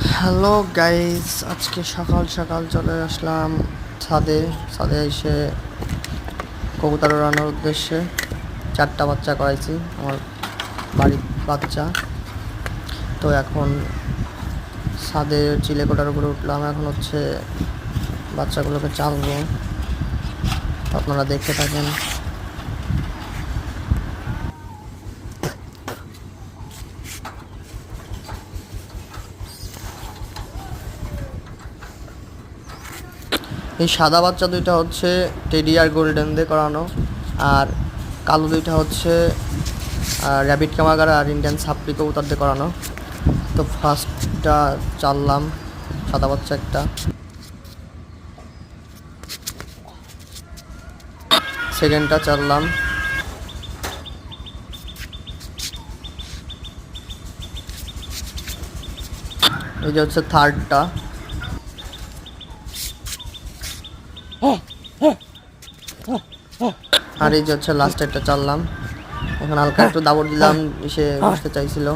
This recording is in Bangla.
হ্যালো গাইস, আজকে সকাল সকাল চলে আসলাম ছাদে। ছাদে এসে কবুতর উড়ানোর উদ্দেশ্যে 4টা বাচ্চা করাইছি, আমার বাড়ির বাচ্চা। তো এখন ছাদে চিলেকোঠার উপরে উঠলাম। এখন হচ্ছে বাচ্চাগুলোকে চালবো, আপনারা দেখতে থাকেন। এই সাদা বাচ্চা দুইটা হচ্ছে টেডি আর গোল্ডেন দিয়ে করানো, আর কালো দুইটা হচ্ছে র্যাবিট কামাগার আর ইন্ডিয়ান সাপ্লি কবুতর দিয়ে করানো। তো ফার্স্টটা চাললাম, সাদা বাচ্চা একটা। সেকেন্ডটা চাললাম। এই যে হচ্ছে থার্ডটা। আর এই যে হচ্ছে লাস্টেরটা চাললাম। এখন হালকা একটু দাবড় দিলাম, সে বসতে চাইছিল।